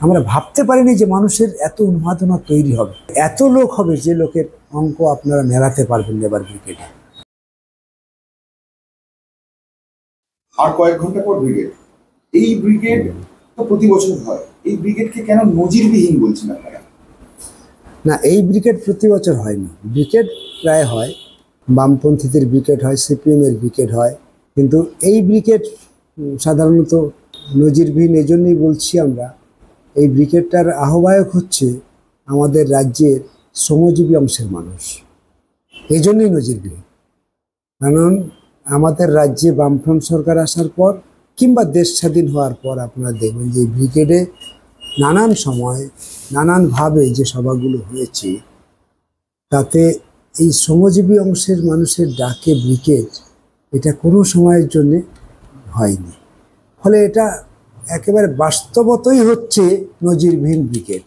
আমরা ভাবতে পারিনি যে মানুষের এত উন্মাদনা তৈরি হবে, এত লোক হবে যে লোকের অঙ্ক আপনারা মেলাতে পারবেন এবার ব্রিগেডে। আর কয়েক ঘন্টা পর ব্রিগেড, এই ব্রিগেড তো প্রতি বছর হয়, এই ব্রিগেডকে কেন নজিরবিহীন বলছেন আপনারা? না, এই ব্রিগেড প্রতি বছর হয়নি। ব্রিগেড প্রায় হয়, বামপন্থীদের ব্রিগেড হয়, সিপিএমের ব্রিগেড হয়, কিন্তু এই ব্রিগেড সাধারণত নজিরবিহীন। এজন্যই বলছি আমরা, এই ব্রিগেডটার আহ্বায়ক হচ্ছে আমাদের রাজ্যের শ্রমজীবী অংশের মানুষ। এই জন্যই নজিরবিহীন, কারণ আমাদের রাজ্যে বামফ্রন্ট সরকার আসার পর কিংবা দেশ স্বাধীন হওয়ার পর আপনারা দেখবেন যে ব্রিগেডে নানান সময় নানানভাবে যে সভাগুলো হয়েছে, তাতে এই শ্রমজীবী অংশের মানুষের ডাকে ব্রিগেড এটা কোনো সময়ের জন্যে হয়নি। ফলে এটা একেবারে বাস্তবতই হচ্ছে নজিরবিহীন ব্রিগেড।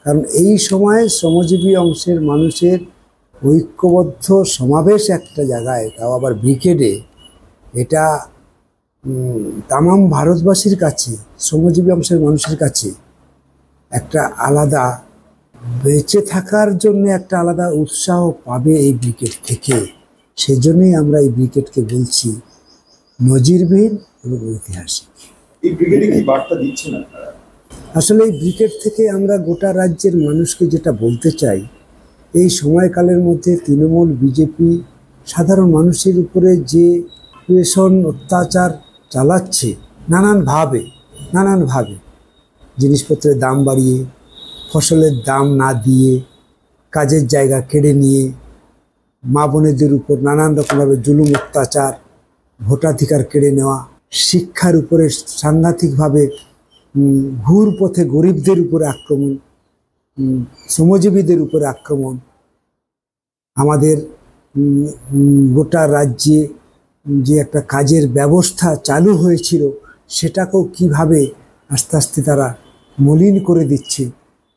কারণ এই সময়ে শ্রমজীবী অংশের মানুষের ঐক্যবদ্ধ সমাবেশ একটা জায়গায়, তাও আবার ব্রিগেডে, এটা তামাম ভারতবাসীর কাছে, শ্রমজীবী অংশের মানুষের কাছে একটা আলাদা বেঁচে থাকার জন্য একটা আলাদা উৎসাহ পাবে এই ব্রিগেড থেকে। সেজন্যই আমরা এই ব্রিগেডকে বলছি নজিরবিহীন এবং ঐতিহাসিক। এই ব্রিগেডে কি বার্তা দিচ্ছেন আপনারা? আসলে এই ব্রিগেড থেকে আমরা গোটা রাজ্যের মানুষকে যেটা বলতে চাই, এই সময়কালের মধ্যে তৃণমূল বিজেপি সাধারণ মানুষের উপরে যে পেশন অত্যাচার চালাচ্ছে নানানভাবে, জিনিসপত্রের দাম বাড়িয়ে, ফসলের দাম না দিয়ে, কাজের জায়গা কেড়ে নিয়ে, মা বোনেদের উপর নানান রকমভাবে জুলুম অত্যাচার, ভোটাধিকার কেড়ে নেওয়া, শিক্ষার উপরে সাংঘাতিকভাবে ঘুর পথে গরিবদের উপরে আক্রমণ, শ্রমজীবীদের উপরে আক্রমণ, আমাদের গোটা রাজ্যে যে একটা কাজের ব্যবস্থা চালু হয়েছিল সেটাকেও কিভাবে আস্তে আস্তে তারা মলিন করে দিচ্ছে।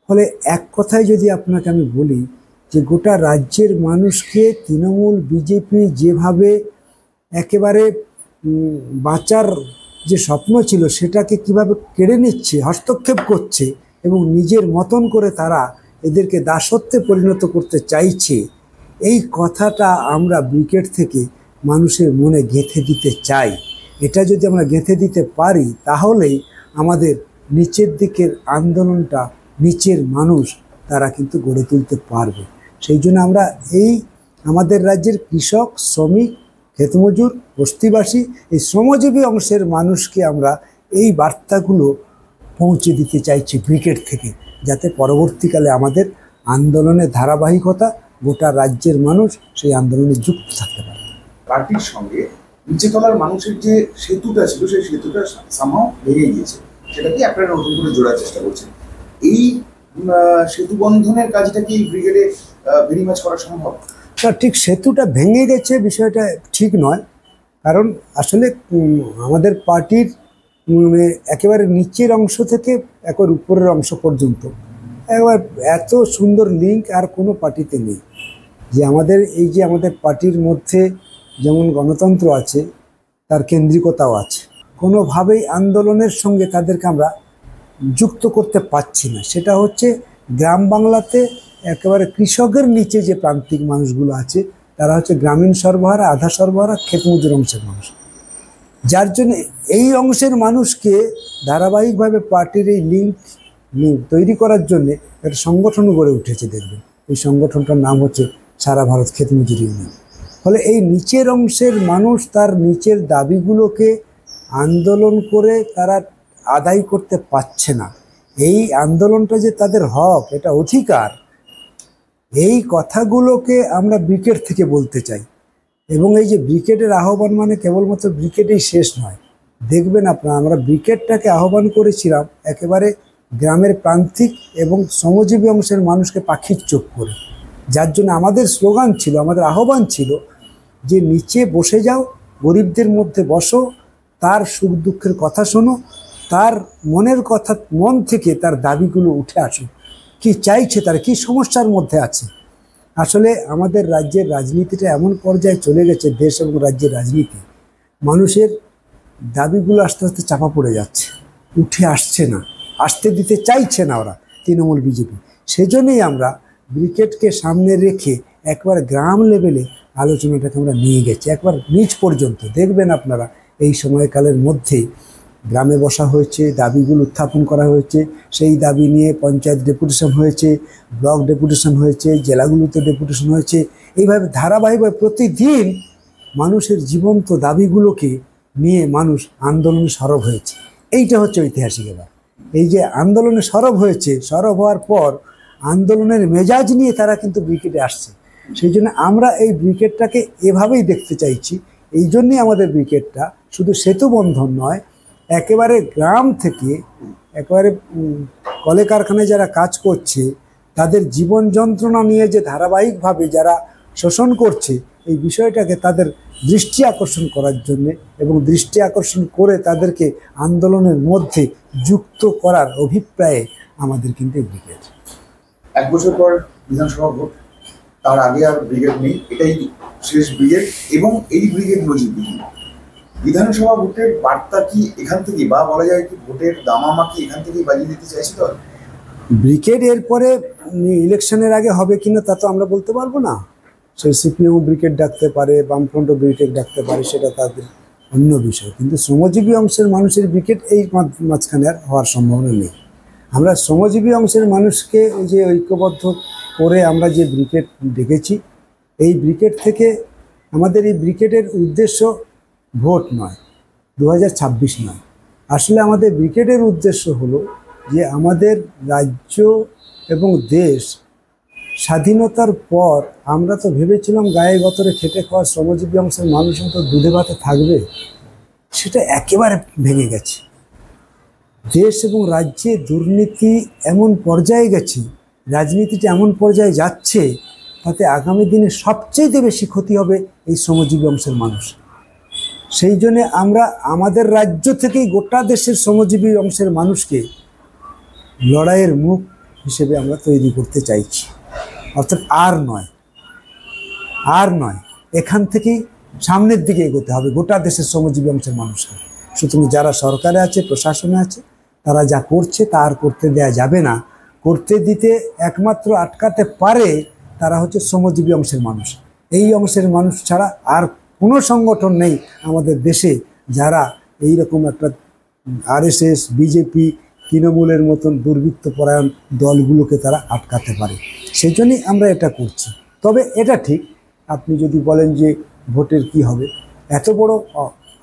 ফলে এক কথায় যদি আপনাকে আমি বলি যে গোটা রাজ্যের মানুষকে তৃণমূল বিজেপি যেভাবে একেবারে বাঁচার যে স্বপ্ন ছিল সেটাকে কিভাবে কেড়ে নিচ্ছে, হস্তক্ষেপ করছে এবং নিজের মতন করে তারা এদেরকে দাসত্বে পরিণত করতে চাইছে, এই কথাটা আমরা ব্রিগেড থেকে মানুষের মনে গেঁথে দিতে চাই। এটা যদি আমরা গেঁথে দিতে পারি তাহলেই আমাদের নিচের দিকের আন্দোলনটা নিচের মানুষ তারা কিন্তু গড়ে তুলতে পারবে। সেই জন্য আমরা এই আমাদের রাজ্যের কৃষক, শ্রমিক, ক্ষেতমজুর, বস্তিবাসী, এই শ্রমজীবী অংশের মানুষকে আমরা এই বার্তাগুলো পৌঁছে দিতে চাইছি ব্রিগেড থেকে, যাতে পরবর্তীকালে আমাদের আন্দোলনের ধারাবাহিকতা গোটা রাজ্যের মানুষ সেই আন্দোলনে যুক্ত থাকতে পারে। পার্টির সঙ্গে নিচেতলার মানুষের যে সেতুটা ছিল সেই সেতুটা সামহাও ভেঙে গিয়েছে, সেটাকে আপনারা নতুন করে জোড়ার চেষ্টা করছেন। এই সেতু বন্ধনের কাজটা কি ব্রিগেডে ভেরি মাচ করা সম্ভব? না, ঠিক সেতুটা ভেঙে গেছে বিষয়টা ঠিক নয়, কারণ আসলে আমাদের পার্টির একেবারে নিচের অংশ থেকে একেবারে উপরের অংশ পর্যন্ত একবার এত সুন্দর লিঙ্ক আর কোনো পার্টিতে নেই। যে আমাদের পার্টির মধ্যে যেমন গণতন্ত্র আছে, তার কেন্দ্রিকতাও আছে, কোনোভাবেই আন্দোলনের সঙ্গে তাদেরকে আমরা যুক্ত করতে পারছি না। সেটা হচ্ছে গ্রাম বাংলাতে একেবারে কৃষকের নিচে যে প্রান্তিক মানুষগুলো আছে তারা হচ্ছে গ্রামীণ সর্বহারা, আধা সর্বহারা, ক্ষেতমজুর অংশের মানুষ, যার জন্য এই অংশের মানুষকে ধারাবাহিকভাবে পার্টির এই লিঙ্ক তৈরি করার জন্যে একটা সংগঠন গড়ে উঠেছে। দেখবেন এই সংগঠনটার নাম হচ্ছে সারা ভারত ক্ষেতমজুর ইউনিয়ন। ফলে এই নিচের অংশের মানুষ তার নিচের দাবিগুলোকে আন্দোলন করে তারা আদায় করতে পারছে না। এই আন্দোলনটা যে তাদের হক, এটা অধিকার, এই কথাগুলোকে আমরা ব্রিগেড থেকে বলতে চাই। এবং এই যে ব্রিগেডের আহ্বান মানে কেবলমাত্র ব্রিগেডেই শেষ নয়। দেখবেন আপনারা, আমরা ব্রিগেডটাকে আহ্বান করেছিলাম একেবারে গ্রামের প্রান্তিক এবং শ্রমজীবী অংশের মানুষকে পাখির চোখ করে, যার জন্য আমাদের স্লোগান ছিল, আমাদের আহ্বান ছিল যে নিচে বসে যাও, গরিবদের মধ্যে বসো, তার সুখ দুঃখের কথা শোনো, তার মনের কথা, মন থেকে তার দাবিগুলো উঠে আসুক, কি চাইছে, তার কি সমস্যার মধ্যে আছে। আসলে আমাদের রাজ্যের রাজনীতিটা এমন পর্যায়ে চলে গেছে, দেশ এবং রাজ্যের রাজনীতি, মানুষের দাবিগুলো আস্তে আস্তে চাপা পড়ে যাচ্ছে, উঠে আসছে না। আসতে দিতে চাইছে না ওরা, তৃণমূল বিজেপি। সেজন্যই আমরা ব্রিগেডকে সামনে রেখে একবার গ্রাম লেভেলে আলোচনাটাকে আমরা নিয়ে গেছি, একবার নিচ পর্যন্ত। দেখবেন আপনারা এই সময়কালের মধ্যেই গ্রামে বসা হয়েছে, দাবিগুলো উত্থাপন করা হয়েছে, সেই দাবি নিয়ে পঞ্চায়েত ডেপুটেশন হয়েছে, ব্লক ডেপুটেশন হয়েছে, জেলাগুলোতে ডেপুটেশন হয়েছে। এইভাবে ধারাবাহিকভাবে প্রতিদিন মানুষের জীবন্ত দাবিগুলোকে নিয়ে মানুষ আন্দোলনে সরব হয়েছে। এইটা হচ্ছে ঐতিহাসিক। এবার এই যে আন্দোলনে সরব হয়েছে, সরব হওয়ার পর আন্দোলনের মেজাজ নিয়ে তারা কিন্তু ব্রিগেডে আসছে। সেই জন্য আমরা এই ব্রিগেডটাকে এভাবেই দেখতে চাইছি। এই জন্যই আমাদের ব্রিগেডটা শুধু সেতু বন্ধন নয়, একেবারে গ্রাম থেকে একেবারে কলে কারখানায় যারা কাজ করছে তাদের জীবন যন্ত্রণা নিয়ে যে ধারাবাহিকভাবে যারা শোষণ করছে, এই বিষয়টাকে তাদের দৃষ্টি আকর্ষণ করার জন্যে এবং দৃষ্টি আকর্ষণ করে তাদেরকে আন্দোলনের মধ্যে যুক্ত করার অভিপ্রায়ে আমাদের কিন্তু এই ব্রিগেড। 1 বছর পর বিধানসভা ভোট, তার আগে আর ব্রিগেড নেই, এটাই শেষ ব্রিগেড, এবং এই ব্রিগেড নজিরবিহীন। বিধানসভা ভোটের বার্তা কি এখান থেকে, বা বলা যায় কি ভোটের দামামা কি এখান থেকেই বাজিয়ে দিতে চাইছে তো? ব্রিগেড এরপরে ইলেকশনের আগে হবে কিনা তা তো আমরা বলতে পারবো না। সে সিপিএম ব্রিগেড ডাকতে পারে, বামফ্রন্ট ব্রিগেড ডাকতে পারে, সেটা তাদের অন্য বিষয়। কিন্তু শ্রমজীবী অংশের মানুষের ব্রিগেড এই মাঝখানে আর হওয়ার সম্ভাবনা নেই। আমরা শ্রমজীবী অংশের মানুষকে ওই যে ঐক্যবদ্ধ করে আমরা যে ব্রিগেড ডেকেছি, এই ব্রিগেড থেকে আমাদের এই ব্রিগেডের উদ্দেশ্য ভোট নয়, 2026 নয়। আসলে আমাদের ব্রিগেডের উদ্দেশ্য হলো যে আমাদের রাজ্য এবং দেশ স্বাধীনতার পর আমরা তো ভেবেছিলাম গায়ে গতরে খেটে খাওয়া শ্রমজীবী অংশের মানুষ তো দুধে ভাতে থাকবে, সেটা একেবারে ভেঙে গেছে। দেশ এবং রাজ্যে দুর্নীতি এমন পর্যায়ে গেছে, রাজনীতিটা এমন পর্যায়ে যাচ্ছে, তাতে আগামী দিনে সবচেয়ে বেশি ক্ষতি হবে এই শ্রমজীবী অংশের মানুষ। সেই জন্যে আমরা আমাদের রাজ্য থেকেই গোটা দেশের শ্রমজীবী অংশের মানুষকে লড়াইয়ের মুখ হিসেবে আমরা তৈরি করতে চাইছি। অর্থাৎ আর নয়, এখান থেকেই সামনের দিকে এগোতে হবে গোটা দেশের শ্রমজীবী অংশের মানুষকে। সুতরাং যারা সরকারে আছে, প্রশাসনে আছে, তারা যা করছে তা আর করতে দেয়া যাবে না। করতে দিতে একমাত্র আটকাতে পারে তারা হচ্ছে শ্রমজীবী অংশের মানুষ। এই অংশের মানুষ ছাড়া আর কোনো সংগঠন নেই আমাদের দেশে যারা এই রকম একটা আরএসএস, বিজেপি, তৃণমূলের মতন দুর্বৃত্তপরায়ণ দলগুলোকে তারা আটকাতে পারে। সেই জন্যই আমরা এটা করছি। তবে এটা ঠিক, আপনি যদি বলেন যে ভোটের কি হবে, এত বড়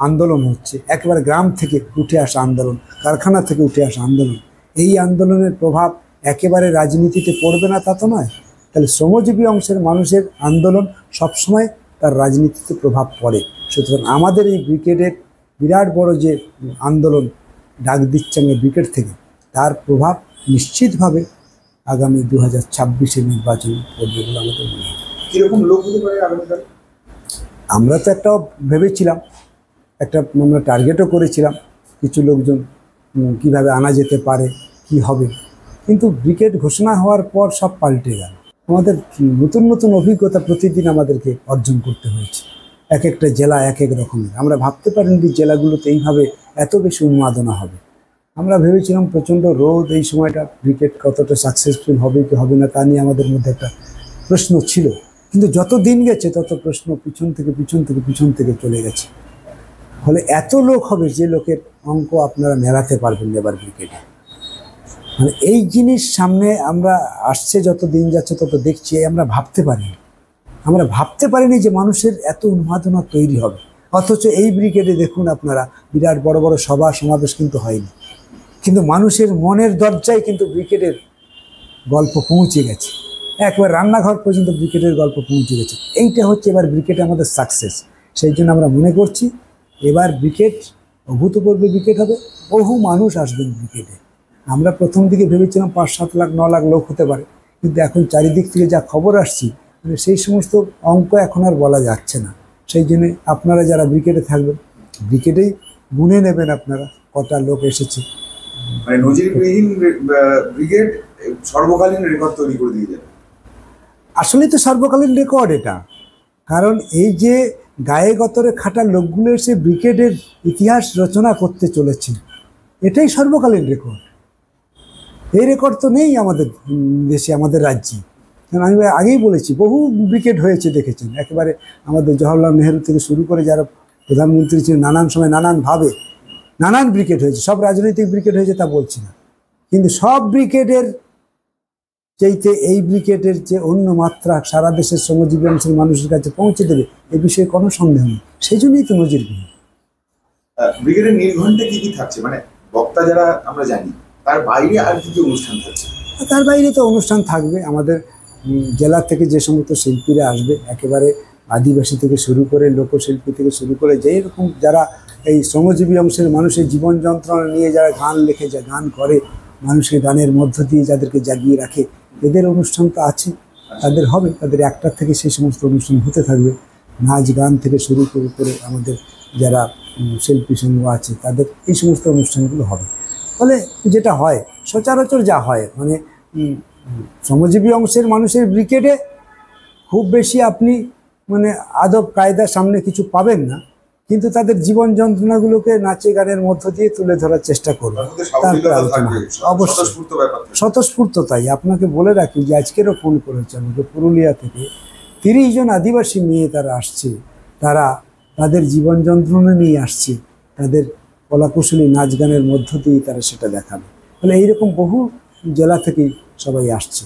আন্দোলন হচ্ছে, একেবারে গ্রাম থেকে উঠে আসা আন্দোলন, কারখানা থেকে উঠে আসা আন্দোলন, এই আন্দোলনের প্রভাব একেবারে রাজনীতিতে পড়বে না তা তো নয়। তাহলে শ্রমজীবী অংশের মানুষের আন্দোলন সবসময় তার রাজনীতিতে প্রভাব পড়ে। সুতরাং আমাদের এই ব্রিগেডের বিরাট বড় যে আন্দোলন ডাক দিচ্ছে আমরা ব্রিগেড থেকে, তার প্রভাব নিশ্চিতভাবে আগামী 2026 নির্বাচন পড়বে বলে আমাদের মনে হয়। কীরকম লোক হতে পারে আগামীকাল? আমরা তো একটা ভেবেছিলাম, একটা আমরা টার্গেটও করেছিলাম, কিছু লোকজন কিভাবে আনা যেতে পারে, কি হবে। কিন্তু ব্রিগেড ঘোষণা হওয়ার পর সব পাল্টে গেল। আমাদের নতুন নতুন অভিজ্ঞতা প্রতিদিন আমাদেরকে অর্জন করতে হয়েছে। এক একটা জেলা এক এক রকমের। আমরা ভাবতে পারিনি যে জেলাগুলোতে এইভাবে এত বেশি উন্মাদনা হবে। আমরা ভেবেছিলাম প্রচণ্ড রোদ, এই সময়টা ব্রিগেড কতটা সাকসেসফুল হবে কি হবে না তা নিয়ে আমাদের মধ্যে একটা প্রশ্ন ছিল। কিন্তু যত দিন গেছে তত প্রশ্ন পিছন থেকে চলে গেছে। ফলে এত লোক হবে যে লোকের অঙ্ক আপনারা মেলাতে পারবেন এবার ব্রিগেডে। মানে এই জিনিস সামনে আমরা আসছে, যত দিন যাচ্ছে তত দেখছি, আমরা ভাবতে পারিনি যে মানুষের এত উন্মাদনা তৈরি হবে। অথচ এই ব্রিগেডে দেখুন আপনারা বিরাট বড় বড় সভা সমাবেশ কিন্তু হয়নি, কিন্তু মানুষের মনের দরজায় কিন্তু ব্রিগেডের গল্প পৌঁছে গেছে। একবার রান্নাঘর পর্যন্ত ব্রিগেডের গল্প পৌঁছে গেছে। এইটা হচ্ছে এবার ব্রিগেডে আমাদের সাকসেস। সেই জন্য আমরা মনে করছি এবার ব্রিগেড অভূতপূর্ব ব্রিগেড হবে, বহু মানুষ আসবেন ব্রিগেডে। আমরা প্রথম দিকে ভেবেছিলাম 5-7 লাখ 9 লাখ লোক হতে পারে, কিন্তু এখন চারিদিক থেকে যা খবর আসছি মানে সেই সমস্ত অঙ্ক এখন আর বলা যাচ্ছে না। সেই জন্যে আপনারা যারা ব্রিগেডে থাকবেন, ব্রিগেডেই গুনে নেবেন আপনারা কটা লোক এসেছে। মানে নজিরবিহীন ব্রিগেড সর্বকালীন রেকর্ড তৈরি করে দিয়ে যাবে। আসলেই তো সর্বকালীন রেকর্ড এটা। কারণ এই যে গায়ে গতরে খাটা লোকগুলো এসে ব্রিগেডের ইতিহাস রচনা করতে চলেছে, এটাই সর্বকালীন রেকর্ড। এই রেকর্ড তো নেই আমাদের দেশে, আমাদের রাজ্যে। কারণ আমি আগেই বলেছি, বহু ব্রিগেড হয়েছে দেখেছেন, একেবারে আমাদের জওহরলাল নেহরু থেকে শুরু করে যারা প্রধানমন্ত্রী ছিলেন নানান সময় নানানভাবে নানান ব্রিগেড হয়েছে। সব রাজনৈতিক ব্রিগেড হয়েছে তা বলছি না, কিন্তু সব ব্রিগেডের চাইতে এই ব্রিগেডের যে অন্য মাত্রা সারা দেশের শ্রমজীবী অংশের মানুষের কাছে পৌঁছে দেবে এ বিষয়ে কোনো সন্দেহ নেই। সেই জন্যই তো নজিরবিহীন। ব্রিগেডের নির্ঘণ্টে কি কি থাকছে, মানে বক্তা যারা আমরা জানি, তার বাইরে আর কি কি অনুষ্ঠান থাকছে? তার বাইরে তো অনুষ্ঠান থাকবে। আমাদের জেলা থেকে যে সমস্ত শিল্পীরা আসবে, একেবারে আদিবাসী থেকে শুরু করে লোকশিল্পী থেকে শুরু করে যেই রকম যারা এই শ্রমজীবী অংশের মানুষের জীবন যন্ত্রণা নিয়ে যারা গান লেখে, যা গান করে, মানুষকে গানের মধ্য দিয়ে যাদেরকে জাগিয়ে রাখে, এদের অনুষ্ঠান তো আছে, তাদের হবে। তাদের একটার থেকে সেই সমস্ত অনুষ্ঠান হতে থাকবে। নাচ গান থেকে শুরু করে আমাদের যারা শিল্পী সংঘ আছে তাদের এই সমস্ত অনুষ্ঠানগুলো হবে। ফলে যেটা হয় সচরাচর যা হয়, মানে শ্রমজীবী অংশের মানুষের ব্রিগেডে খুব বেশি আপনি মানে আদব কায়দার সামনে কিছু পাবেন না, কিন্তু তাদের জীবন যন্ত্রণাগুলোকে নাচে গানের মধ্য দিয়ে তুলে ধরার চেষ্টা করবে। তারপরে আলোচনা অবশ্যই স্বতঃস্ফূর্ততাই। আপনাকে বলে রাখি যে আজকেরও ফোন করেছে আমাকে পুরুলিয়া থেকে 30 জন আদিবাসী মেয়ে তারা আসছে, তারা তাদের জীবন যন্ত্রণা নিয়ে আসছে, তাদের কলাকুশলী নাচ গানের মধ্য দিয়ে তারা সেটা দেখাবে। ফলে এইরকম বহু জেলা থেকেই সবাই আসছে,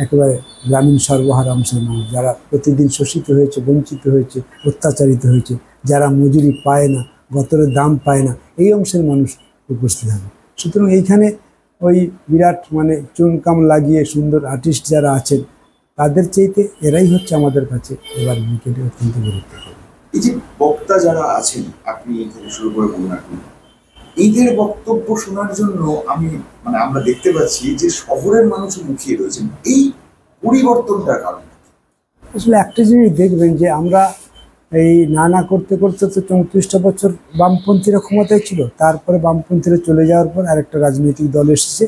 একেবারে গ্রামীণ সর্বহারা অংশের মানুষ যারা প্রতিদিন শোষিত হয়েছে, বঞ্চিত হয়েছে, অত্যাচারিত হয়েছে, যারা মজুরি পায় না, গতরের দাম পায় না, এই অংশের মানুষ উপস্থিত হবে। সুতরাং এইখানে ওই বিরাট মানে চুনকাম লাগিয়ে সুন্দর আর্টিস্ট যারা আছেন তাদের চাইতে এরাই হচ্ছে আমাদের কাছে এবার ব্রিগেডে অত্যন্ত গুরুত্বপূর্ণ। এই যে বক্তা যারা আছেন, আপনি থেকে শুরু করে বলুন, আপনি এদের বক্তব্য শোনার জন্য আমরা দেখতে পাচ্ছি যে শহরের মানুষ মুখিয়ে রয়েছেন। এই পরিবর্তনটার কারণ আসলে একটা জিনিস দেখবেন যে আমরা এই না করতে করতে তো 34টা বছর বামপন্থীরা ক্ষমতায় ছিল, তারপরে বামপন্থীরা চলে যাওয়ার পর আরেকটা রাজনৈতিক দল এসেছে,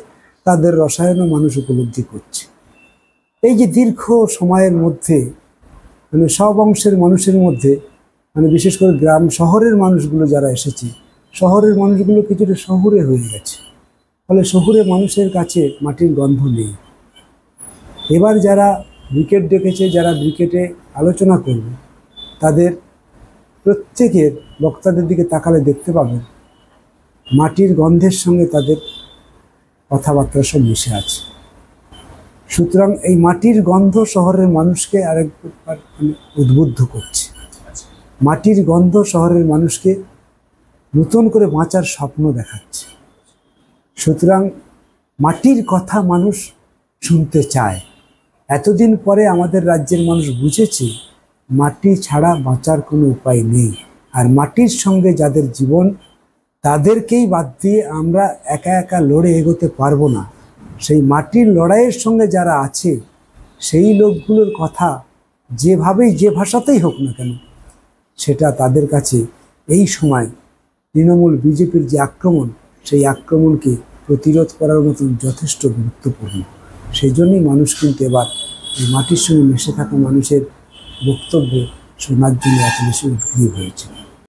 তাদের রসায়নও মানুষ উপলব্ধি করছে। এই যে দীর্ঘ সময়ের মধ্যে মানে সব অংশের মানুষের মধ্যে, মানে বিশেষ করে গ্রাম শহরের মানুষগুলো যারা এসেছে, শহরের মানুষগুলো কিছুটা শহুরে হয়ে গেছে। ফলে শহুরে মানুষের কাছে মাটির গন্ধ নেই। এবার যারা ব্রিগেড ডেকেছে, যারা ব্রিগেডে আলোচনা করবে, তাদের প্রত্যেকের বক্তাদের দিকে তাকালে দেখতে পাবেন মাটির গন্ধের সঙ্গে তাদের কথাবার্তা সব মিশে আছে। সুতরাং এই মাটির গন্ধ শহরের মানুষকে আরেকবার উদ্বুদ্ধ করছে। মাটির গন্ধ শহরের মানুষকে নতুন করে বাঁচার স্বপ্ন দেখাচ্ছে। সুতরাং মাটির কথা মানুষ শুনতে চায়। এতদিন পরে আমাদের রাজ্যের মানুষ বুঝেছে মাটি ছাড়া বাঁচার কোনো উপায় নেই, আর মাটির সঙ্গে যাদের জীবন তাদেরকেই বাদ দিয়ে আমরা একা একা লড়ে এগোতে পারবো না। সেই মাটির লড়াইয়ের সঙ্গে যারা আছে সেই লোকগুলোর কথা যেভাবেই যে ভাষাতেই হোক না কেন, সেটা তাদের কাছে এই সময় তৃণমূল বিজেপির যে আক্রমণ, সেই আক্রমণকে প্রতিরোধ করার মতন যথেষ্ট গুরুত্বপূর্ণ। সেই জন্যই মানুষ কিন্তু এবার এই মাটির সঙ্গে মিশে থাকা মানুষের বক্তব্য শোনার জন্য এত বেশি উদ্গ্রীব হয়েছে।